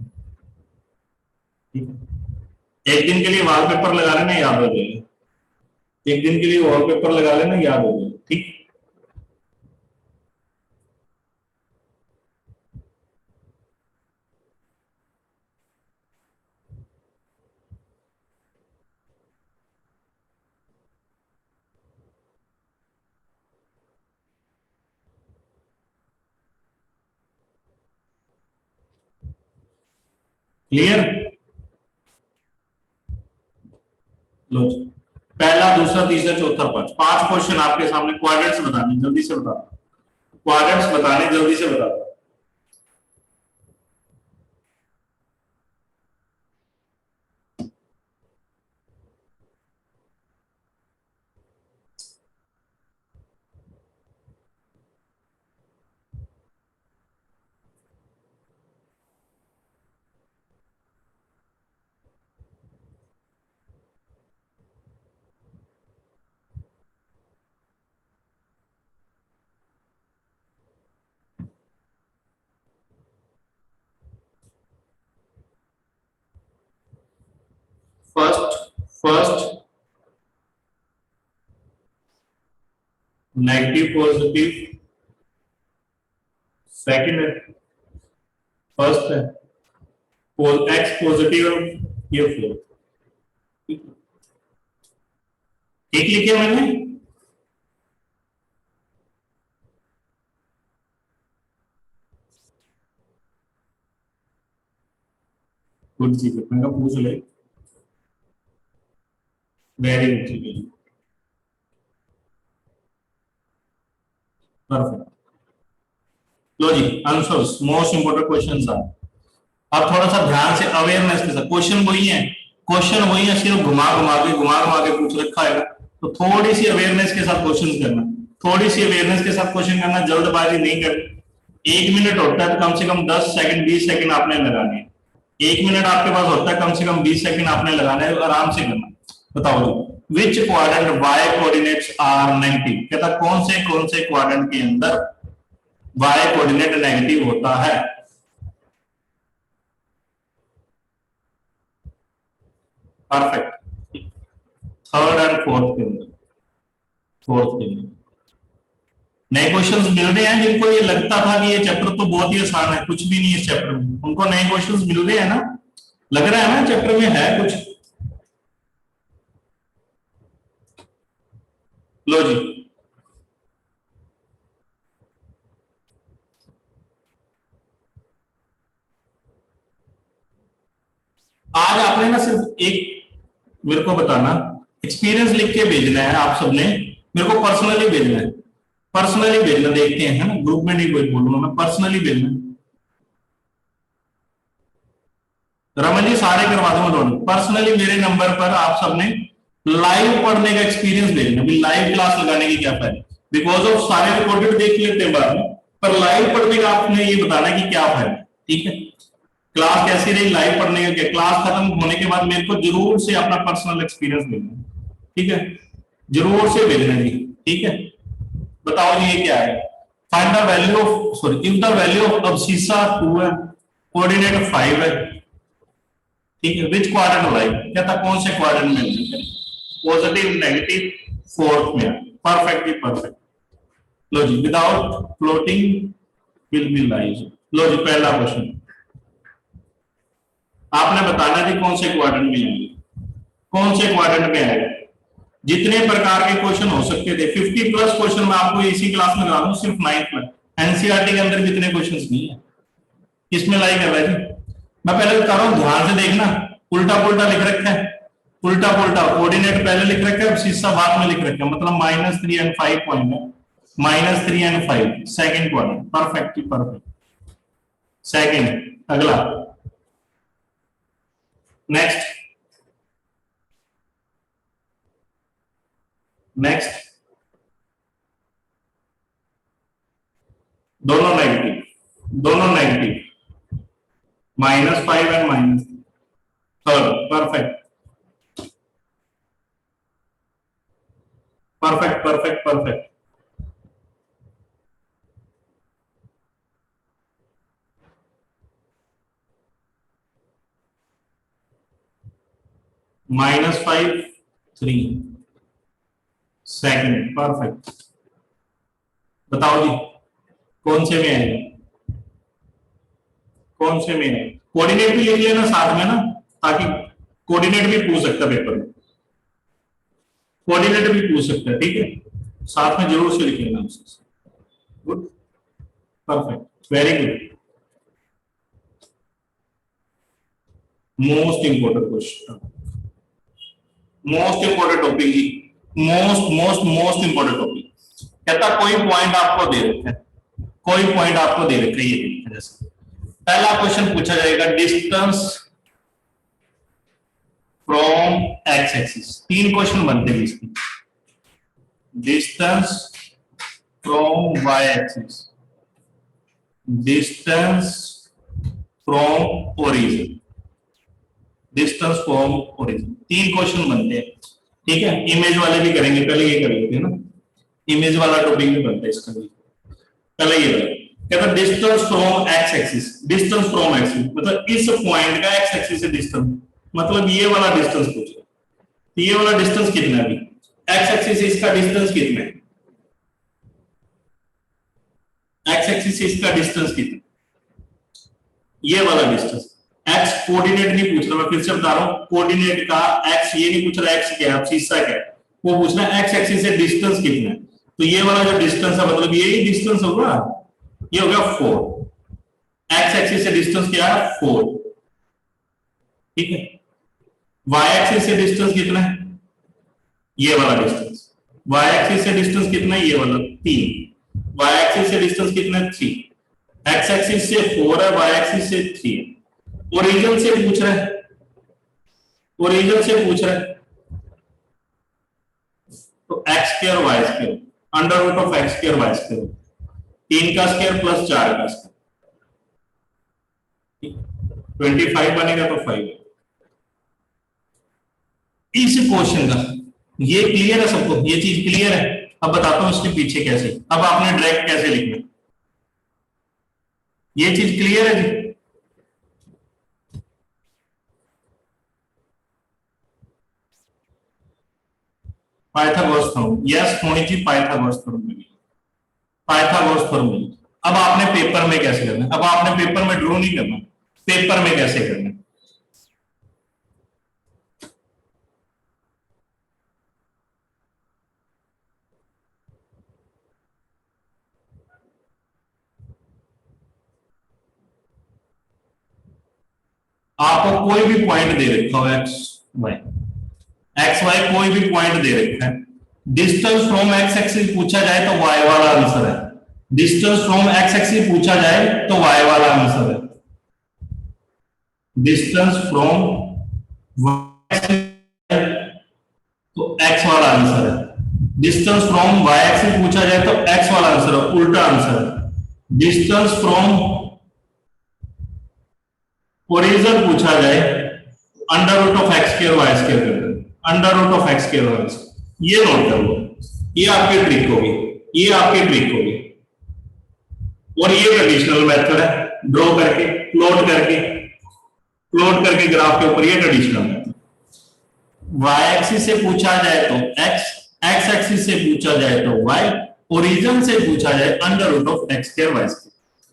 ठीक है। एक दिन के लिए वॉलपेपर लगा लेना, याद हो जाएगा। एक दिन के लिए वॉलपेपर लगा लेना, याद हो जाएगा, ठीक। क्लियर? लो जी, पहला दूसरा तीसरा चौथा पांच, 5 क्वेश्चन आपके सामने। क्वाड्रेंट्स बताने, जल्दी से बता, क्वाड्रेंट्स बताने, जल्दी से बता। फर्स्ट नेगेटिव पॉजिटिव, सेकंड है, फर्स्ट है एक्स पॉजिटिव, ये फोर्थ, ठीक लिखे मैंने। गुड जी, मैं का पूछ ले, वेरी गुड जी, परफेक्ट। लो जी, answers, most important questions are. अब थोड़ा सा ध्यान से अवेयरनेस के साथ, क्वेश्चन वही है, सिर्फ घुमा घुमा के पूछ रखा है, तो थोड़ी सी अवेयरनेस के साथ क्वेश्चन करना, थोड़ी सी अवेयरनेस के साथ क्वेश्चन करना, जल्दबाजी नहीं करनी। 1 मिनट होता है तो कम से कम 10 सेकंड 20 सेकंड आपने लगाने हैं। 1 मिनट आपके पास होता है, कम से कम 20 सेकंड आपने लगाना है, आराम से करना। बताओ जी, which quadrant Y coordinates are negative? कहता कौन से क्वाड्रेंट के अंदर वाई कोऑर्डिनेट नेगेटिव होता है? परफेक्ट। थर्ड एंड फोर्थ के अंदर, नए क्वेश्चंस मिल रहे हैं जिनको ये लगता था कि ये चैप्टर तो बहुत ही आसान है, कुछ भी नहीं है इस चैप्टर में, उनको नए क्वेश्चंस मिल रहे हैं ना, लग रहा है ना चैप्टर में है कुछ। लो जी, आज आपने ना सिर्फ एक मेरे को बताना, एक्सपीरियंस लिख के भेजना है आप सबने, मेरे को पर्सनली भेजना है, पर्सनली भेजना, देखते हैं, है ना, ग्रुप में नहीं कोई बोलूंगा मैं, पर्सनली भेजना। रमन जी सारे करवा दूंगा, दोनों पर्सनली मेरे नंबर पर आप सबने लाइव पढ़ने का एक्सपीरियंस भेजना, लाइव क्लास लगाने की क्या फायदा, बिकॉज ऑफ सारे रिकॉर्डेड देख लेते हैं बाद में, पर लाइव पढ़ने का आपने ये बताना कि क्या फायदा, ठीक है। क्लास कैसी रही, लाइव पढ़ने का क्या, क्लास खत्म होने के बाद मेरे को जरूर से अपना पर्सनल एक्सपीरियंस भेजना, ठीक है, जरूर से भेजना जी, ठीक है। बताओ जी ये क्या है, find the value of, sorry, if the value of abscissa 2 है, कोऑर्डिनेट 5 है, ठीक है, विच क्वाड्रेंट लाइक, कहता कौन से क्वाड्रेंट में है, पॉजिटिव, नेगेटिव, फोर्थ में, परफेक्टली परफेक्ट। लो जी, without floating will be lies. लो जी, पहला क्वेश्चन आपने बताना जी कौन से क्वाड्रेंट में आएंगे, कौन से क्वाड्रेंट में आएगा। जितने प्रकार के क्वेश्चन हो सकते थे, 50 प्लस क्वेश्चन मैं आपको इसी क्लास में करा दूं, सिर्फ 9th में। एनसीईआरटी के अंदर भी इतने क्वेश्चंस नहीं है, किसमें लाई कर रहा है जी। मैं पहले बता रहा हूं, ध्यान से देखना, उल्टा पुल्टा लिख रखा है, उल्टा पुल्टा, कोऑर्डिनेट पहले लिख रखा है, शीशा बाद में लिख रखा है, मतलब -3 and 5 पॉइंट है, -3 and 5 second quadrant, perfectly perfect. Second, अगला, नेक्स्ट, नेक्स्ट, दोनों नेगेटिव, दोनों negative, -5 and minus, third, perfect perfect perfect perfect. -5, 3, second, perfect. बताओ जी कौन से में आएगा, कौन से में है। कोऑर्डिनेट भी लिख लेना साथ में ना, ताकि कोऑर्डिनेट भी पूछ सकता है पेपर में, कोऑर्डिनेट भी पूछ सकता है, ठीक है, साथ में जरूर से लिख लेना। Good, perfect, very good. Most important question, most important topic ही, most most most important topic. कहता कोई पॉइंट आपको दे रखा है, कोई पॉइंट आपको दे रखा है, ये जैसे पहला क्वेश्चन पूछा जाएगा, distance from X axis. 3 question बनते हैं इसमें, distance from Y axis, distance from origin, distance from origin, 3 question बनते हैं, ठीक है। इमेज वाले भी करेंगे, पहले ये कर लेते हैं ना, इमेज वाला टॉपिक भी बनता है इसका भी, पहले ये वाला। कहता distance from X axis, distance from axis मतलब इस पॉइंट का एक्स एक्सिस से डिस्टेंस, मतलब ये वाला डिस्टेंस पूछ रहा है, तो ये वाला डिस्टेंस कितना है, अभी एक्स एक्सिस से इसका डिस्टेंस कितना है, एक्स एक्सिस से इसका डिस्टेंस कितना, ये वाला डिस्टेंस। एक्स कोऑर्डिनेट नहीं पूछ रहा, मैं फिर से बता रहा हूं, कोऑर्डिनेट का एक्स ये नहीं पूछ रहा, एक्स क्या है, शीशा क्या है, वो पूछना एक्स एक्सिस से डिस्टेंस कितना है। तो ये वाला जो डिस्टेंस है, मतलब यही डिस्टेंस होगा, ये हो गया 4, एक्स एक्सिस से डिस्टेंस क्या है 4, ठीक है। वाई एक्सिस से डिस्टेंस कितना है, ये वाला डिस्टेंस, वाई एक्सिस से डिस्टेंस कितना है, ये वाला 3, वाई एक्सिस से डिस्टेंस कितना है 3, एक्स एक्सिस से 4 है, वाई एक्सिस से 3 है। ओरिजिन से पूछ रहा है, ओरिजिन से पूछ रहा है, तो X square Y square, under root of X square Y square, 3 का स्क्वायर प्लस 4 का स्क्वायर, 25 बनेगा तो 5। इस क्वेश्चन का ये क्लियर है सबको, ये चीज क्लियर है। अब बताता हूं इसके पीछे कैसे, अब आपने डायरेक्ट कैसे लिखना, ये चीज क्लियर है जी। पाइथागोरस थ्योरम, यस होनी चाहिए पाइथागोरस थ्योरम में, पाइथागोरस थ्योरम में। अब आपने पेपर में कैसे करना है, अब आपने पेपर में ड्रॉ नहीं करना, पेपर में कैसे करना है। आपको कोई भी पॉइंट दे रखा हो, एक्स वाई, एक्स वाई कोई भी पॉइंट दे रखा है, डिस्टेंस फ्रॉम एक्स एक्सिस पूछा जाए तो वाई वाला आंसर है, डिस्टेंस फ्रॉम एक्स एक्सिस पूछा जाए तो वाई वाला आंसर है, डिस्टेंस फ्रॉम तो एक्स वाला आंसर है, डिस्टेंस फ्रॉम वाई एक्सिस पूछा जाए तो एक्स वाला आंसर है, उल्टा आंसर है, डिस्टेंस फ्रॉम ओरिजिन पूछा जाए under root of X square Y square कर दें, under root of X square Y square, ये नोट कर लो, ये आपकी ट्रिक होगी, ये आपकी ट्रिक होगी, और ये ट्रेडिशनल मेथड है, ड्रॉ करके प्लॉट करके ग्राफ के ऊपर, ये ट्रेडिशनल मेथड। वाई एक्सिस से पूछा जाए तो एक्स, एक्स एक्सिस से पूछा जाए तो वाई, ओरिजिन से पूछा जाए under root of X square Y square.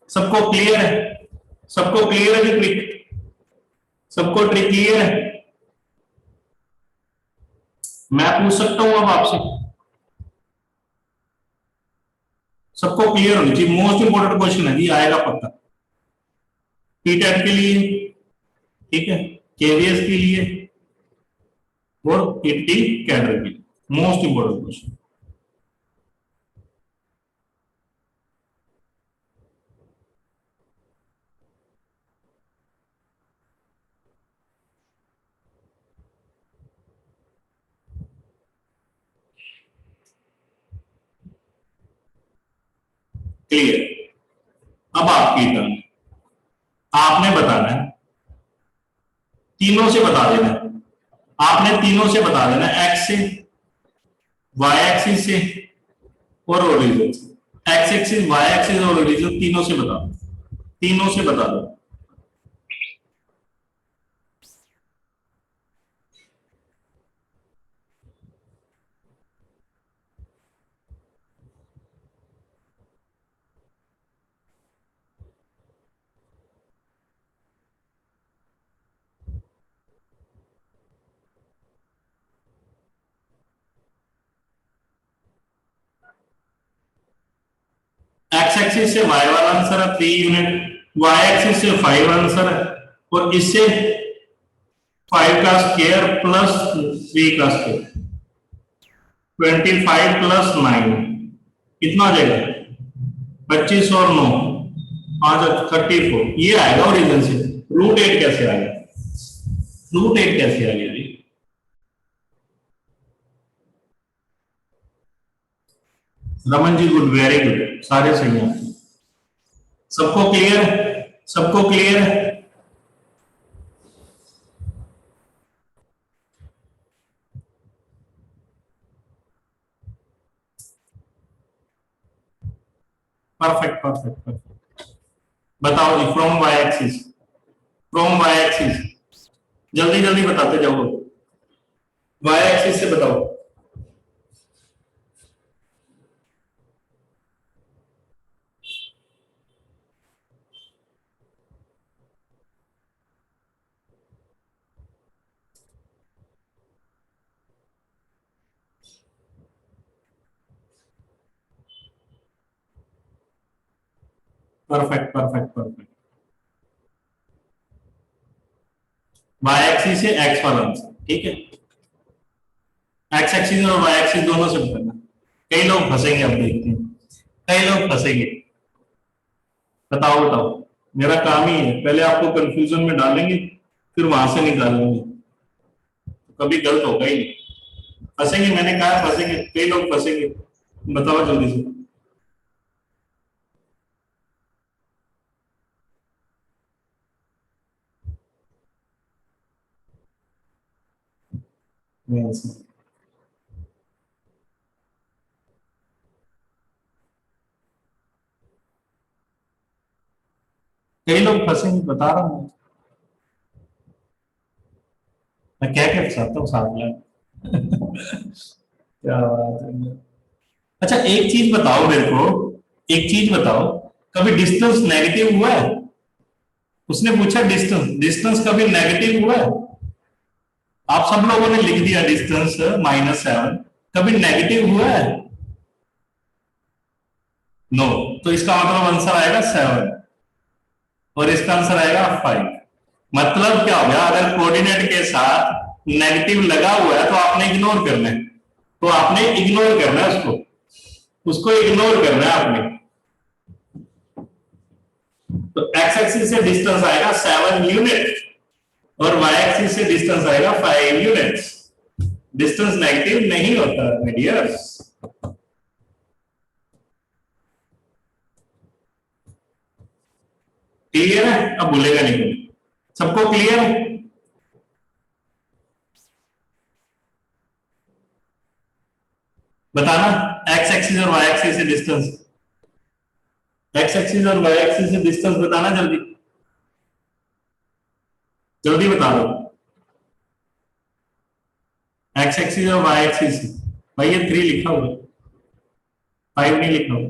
सबको क्लियर है? सबको क्लियर है कि ट्रिक? सबको ट्रिक क्लियर है? मैं पूछ सकता हूं अब आपसे? सबको क्लियर होनी चाहिए। मोस्ट इंपोर्टेंट क्वेश्चन है जी, आएगा पक्का टीटेट के लिए, ठीक है, केवीएस के लिए और ईटी कैडर के लिए। Most important question. क्लियर? अब आपकी टर्न, आपने बताना है, तीनों से बता देना है। आपने तीनों से बता देना, एक्स से, वाई एक्सिस से और ओरिजिन से। एक्स एक्सिस, वाई एक्सिस और ओरिजिन तीनों से बता दो, तीनों से बता दो। एक्स एक्सिस से वाई वाला आंसर है 3 यूनिट, वाई एक्सिस से 5 आंसर है, और इससे 5 का स्क्वायर प्लस 3 का स्क्वायर, 25 प्लस 9 कितना आ जाएगा? 25 और 9 आज 34, ये आएगा ओरिजिन से। रूट 8 कैसे आ गया? रूट 8 कैसे आ गया जी? Raman ji good, very good, सारे सही हैं। सबको क्लियर है? सबको क्लियर है? Perfect perfect perfect. बताओ जी, from Y axis, from Y axis, जल्दी जल्दी बताते जाओ। वाई एक्सिस से बताओ। Perfect perfect perfect. Y axis से एक्स वाला आंसर, ठीक है। एक्स एक्सिस और वाई एक्सिस दोनों से बताना। कई लोग फंसेंगे, अब देखते हैं, कई लोग फंसेंगे। बताओ बताओ, मेरा काम ही है, पहले आपको कंफ्यूजन में डालेंगे फिर वहां से निकालेंगे, कभी गलत होगा ही नहीं। फंसेंगे, मैंने कहा फंसेंगे, कई लोग फंसेंगे। बताओ जल्दी से। कई लोग फंसेंगे, बता रहा हूं मैं, क्या क्या फंसाता हूँ साथ में। क्या बात है। अच्छा एक चीज बताओ मेरे को, एक चीज बताओ, कभी डिस्टेंस नेगेटिव हुआ है? उसने पूछा डिस्टेंस, डिस्टेंस कभी नेगेटिव हुआ है? आप सब लोगों ने लिख दिया डिस्टेंस -7, कभी नेगेटिव हुआ है? नो। तो इसका मतलब आंसर आएगा 7 और इसका आंसर आएगा 5। मतलब क्या हो गया? अगर कोऑर्डिनेट के साथ नेगेटिव लगा हुआ है तो आपने इग्नोर करना है, तो आपने इग्नोर करना है उसको, उसको इग्नोर करना है आपने। तो एक्स एक्सिस से डिस्टेंस आएगा 7 यूनिट और वाई एक्सिस से डिस्टेंस आएगा 5 यूनिट्स। डिस्टेंस नेगेटिव नहीं होता मीडियर्स। क्लियर है? अब भूलेगा नहीं कोई। सबको क्लियर है? बताना एक्स एक्सिस और वाई एक्सिस से डिस्टेंस। एक्स एक्सिस और वाई एक्सिस से डिस्टेंस बताना, जल्दी जल्दी बता दो। एक्स एक्सिस और वाई एक्सिस, भाई ये 3 लिखा हुआ, 5 नहीं लिखा हुआ।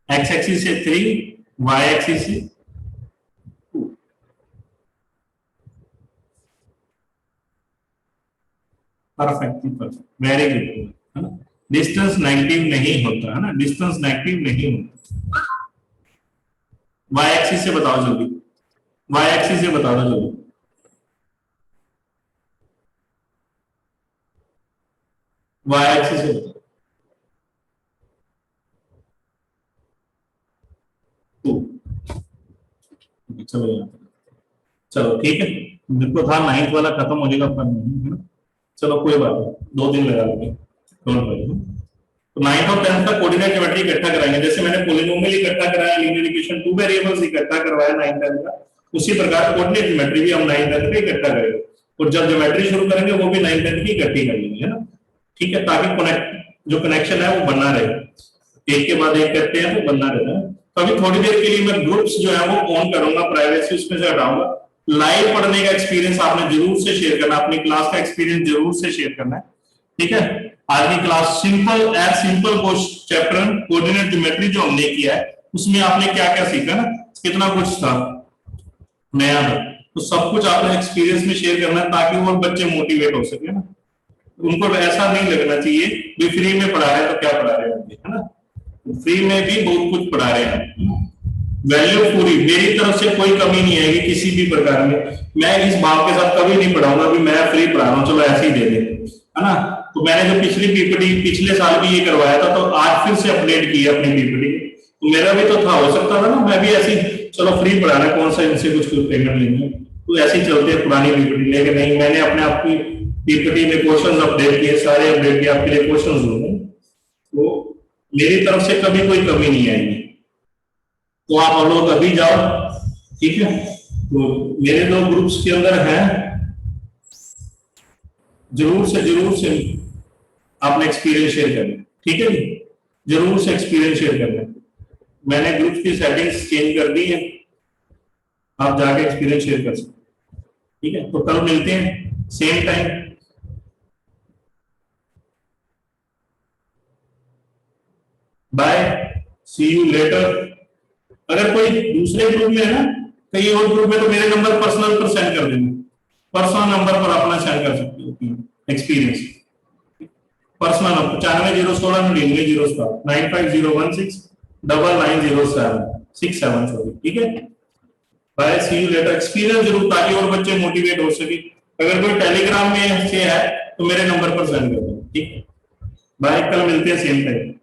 एक्स एक्सिस से 3, वाई एक्सिस से 2। परफेक्ट, वेरी गुड, है ना। डिस्टेंस नेगेटिव नहीं होता, है ना, डिस्टेंस नेगेटिव नहीं होता। वाई एक्सिस से बताओ जल्दी, वाई एक्सिस से बता दो जल्दी। वाई एक्सिस से बताओ, 2। चलो यहाँ, चलो ठीक है, मेरे को था 9th वाला खत्म हो जाएगा, पर नहीं, है ना। चलो कोई बात नहीं, 2 दिन लगा लेंगे, डोंट वरी। तो 9th और 10th का कोऑर्डिनेट ज्योमेट्री इकट्ठा कराएंगे, जैसे मैंने पॉलिनोमियल इकट्ठा कराया, लीनियर इक्वेशन 2 वेरिएबल्स इकट्ठा करवाया 9th 10th का, उसी प्रकार कोऑर्डिनेट ज्योमेट्री भी हम 9th 10th का इकट्ठा करेंगे। और जब ज्योमेट्री शुरू करेंगे वो भी 9th 10th की इकट्ठी करेंगे, है ना, ठीक है, ताकि जो कनेक्शन है वो बना रहे, एक के बाद एक करते हैं तो बनना रहता है। तो अभी थोड़ी देर के लिए मैं ग्रुप्स जो है वो ऑन करूंगा, प्राइवेसी उसमें से हटाऊंगा। लाइव पढ़ने का एक्सपीरियंस आपने जरूर से शेयर करना, अपनी क्लास का एक्सपीरियंस जरूर से शेयर करना है, ठीक है। आज की class simple chapter coordinate geometry जो हमने किया है उसमें आपने क्या क्या सीखा ना, कितना कुछ था नया था, तो सब कुछ आपने एक्सपीरियंस में शेयर करना है ताकि वो बच्चे मोटिवेट हो सके ना। उनको ऐसा नहीं लगना चाहिए भी फ्री में पढ़ा रहे हैं तो क्या पढ़ा रहे हैं, है ना, फ्री में भी बहुत कुछ पढ़ा रहे हैं। वैल्यू पूरी, मेरी तरफ से कोई कमी नहीं आएगी किसी भी प्रकार में। मैं इस बात के साथ कभी नहीं पढ़ाऊंगा भी मैं फ्री पढ़ा रहा हूँ, चलो ऐसे ही दे दे, है ना। तो मैंने जो पिछली पीपीटी पिछले साल भी ये करवाया था, तो आज फिर से अपडेट किया अपनी पीपीटी, तो मेरा भी तो था, हो सकता था ना मैं भी ऐसी, चलो फ्री पढ़ा रहा, कौन सा इनसे कुछ पेमेंट लेंगे, तो ऐसे ही चलते पुरानी पीपीटी लेके। नहीं, मैंने अपने आप की पीपीटी में क्वेश्चन अपडेट किए, सारे अपडेट किए, आपके लिए क्वेश्चन दूंगा, तो मेरी तरफ से कभी कोई कमी नहीं आएगी। तो आप लोग अभी जाओ, ठीक है। तो मेरे 2 ग्रुप्स के अंदर हैं, जरूर से आपने एक्सपीरियंस शेयर करना, ठीक है जी, जरूर से एक्सपीरियंस शेयर करना। मैंने ग्रुप की सेटिंग्स चेंज कर दी है, आप जाके एक्सपीरियंस शेयर कर सकते, ठीक है। तो कल मिलते हैं same time, bye, see you later. अगर कोई दूसरे ग्रुप में है ना, कहीं और ग्रुप में, तो मेरे नंबर पर्सनल पर सेंड कर देना, पर्सनल नंबर पर अपना सेंड कर सकते हो एक्सपीरियंस, पर्सनल नंबर 9501699007 9501699067 सॉरी, ठीक है। Bye, see you later. Experience जरूर, ताकि और बच्चे मोटिवेट हो सके। अगर कोई टेलीग्राम में से है तो मेरे नंबर पर सेंड कर दो, ठीक है। बाय, कल मिलते हैं सेम टाइम।